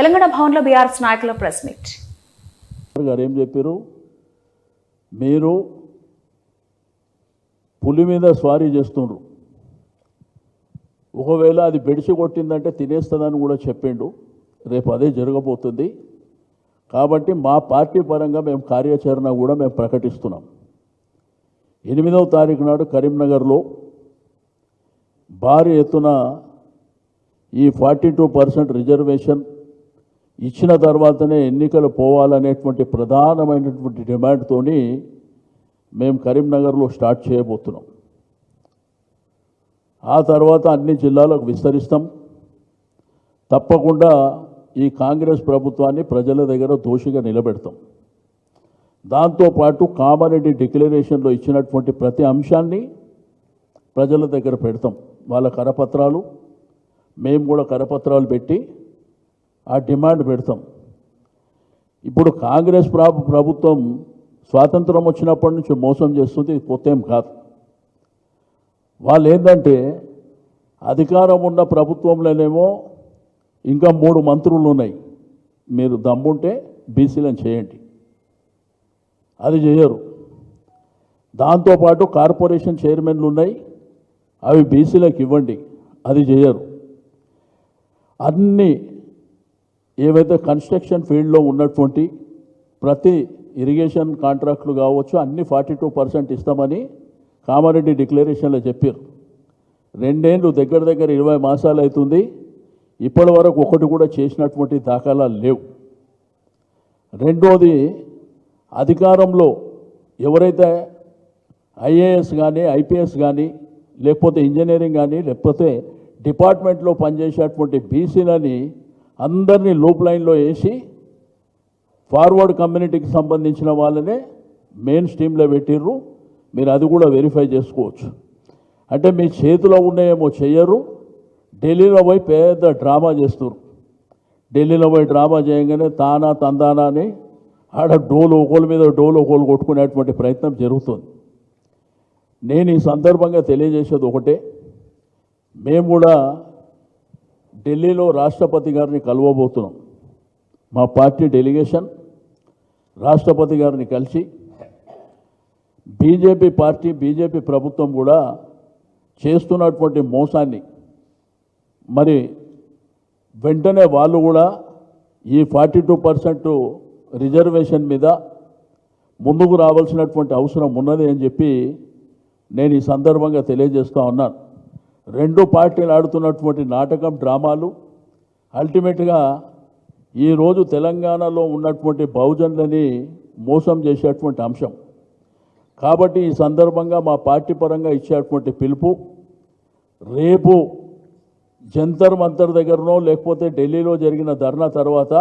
తెలంగాణ భవన్లో బీఆర్ఎస్ నాయకుల press meet. గారు ఏం చెప్పారు, మీరు పులి మీద స్వారీ చేస్తుండ్రు, ఒకవేళ అది బెడిసి కొట్టిందంటే తినేస్తుందని కూడా చెప్పిండు. రేపు అదే జరగబోతుంది. కాబట్టి మా పార్టీ పరంగా మేము కార్యాచరణ కూడా మేము ప్రకటిస్తున్నాం. 8వ తారీఖు నాడు కరీంనగర్లో భారీ ఎత్తున ఈ 42% రిజర్వేషన్ ఇచ్చిన తర్వాతనే ఎన్నికలు పోవాలనేటువంటి ప్రధానమైనటువంటి డిమాండ్తోని మేము కరీంనగర్లో స్టార్ట్ చేయబోతున్నాం. ఆ తర్వాత అన్ని జిల్లాలకు విస్తరిస్తాం. తప్పకుండా ఈ కాంగ్రెస్ ప్రభుత్వాన్ని ప్రజల దగ్గర దోషిగా నిలబెడతాం. దాంతోపాటు కామారెడ్డి డిక్లరేషన్లో ఇచ్చినటువంటి ప్రతి అంశాన్ని ప్రజల దగ్గర పెడతాం. వాళ్ళ కరపత్రాలు, మేము కూడా కరపత్రాలు పెట్టి ఆ డిమాండ్ పెడతాం. ఇప్పుడు కాంగ్రెస్ ప్రభుత్వం స్వాతంత్రం వచ్చినప్పటి నుంచి మోసం చేస్తుంది, కొత్త ఏం కాదు. వాళ్ళు ఏంటంటే అధికారం ఉన్న ప్రభుత్వంలోనేమో ఇంకా 3 మంత్రులు ఉన్నాయి, మీరు దమ్ముంటే బీసీలను చేయండి, అది చేయరు. దాంతోపాటు కార్పొరేషన్ చైర్మన్లు ఉన్నాయి, అవి బీసీలకు ఇవ్వండి, అది చేయరు. అన్నీ ఏవైతే కన్స్ట్రక్షన్ ఫీల్డ్లో ఉన్నటువంటి ప్రతి ఇరిగేషన్ కాంట్రాక్టులు కావచ్చు అన్నీ 42% ఇస్తామని కామారెడ్డి డిక్లరేషన్లో చెప్పారు. 2 ఏళ్ళు దగ్గర 20 మాసాలు అవుతుంది, ఇప్పటి వరకు ఒకటి కూడా చేసినటువంటి దాఖలాలు లేవు. రెండోది, అధికారంలో ఎవరైతే ఐఏఎస్ కానీ ఐపీఎస్ కానీ లేకపోతే ఇంజనీరింగ్ కానీ లేకపోతే డిపార్ట్మెంట్లో పనిచేసేటువంటి బీసీలని అందరినీ లూప్ లైన్లో వేసి ఫార్వర్డ్ కమ్యూనిటీకి సంబంధించిన వాళ్ళనే మెయిన్ స్ట్రీమ్లో పెట్టిర్రు. మీరు అది కూడా వెరిఫై చేసుకోవచ్చు. అంటే మీ చేతిలో ఉన్నాయేమో చెయ్యరు, ఢిల్లీలో పోయి పెద్ద డ్రామా చేస్తారు. ఢిల్లీలో పోయి డ్రామా చేయగానే తానా తందానా అని ఆడ డోలు ఒకళ్ళ మీద డోలు ఒకళ్ళు కొట్టుకునేటువంటి ప్రయత్నం జరుగుతుంది. నేను ఈ సందర్భంగా తెలియజేసేది ఒకటే, మేము కూడా ఢిల్లీలో రాష్ట్రపతి గారిని కలవబోతున్నాం. మా పార్టీ డెలిగేషన్ రాష్ట్రపతి గారిని కలిసి బీజేపీ ప్రభుత్వం కూడా చేస్తున్నటువంటి మోసాన్ని మరి వెంటనే వాళ్ళు కూడా ఈ 42% రిజర్వేషన్ మీద ముందుకు రావాల్సినటువంటి అవసరం ఉన్నది అని చెప్పి నేను ఈ సందర్భంగా తెలియజేస్తూ ఉన్నాను. 2 పార్టీలు ఆడుతున్నటువంటి నాటకం, డ్రామాలు అల్టిమేట్గా ఈరోజు తెలంగాణలో ఉన్నటువంటి బహుజనులని మోసం చేసేటువంటి అంశం. కాబట్టి ఈ సందర్భంగా మా పార్టీ పరంగా ఇచ్చేటువంటి పిలుపు, రేపు జంతర్ మంతర్ దగ్గరనో లేకపోతే ఢిల్లీలో జరిగిన ధర్నా తర్వాత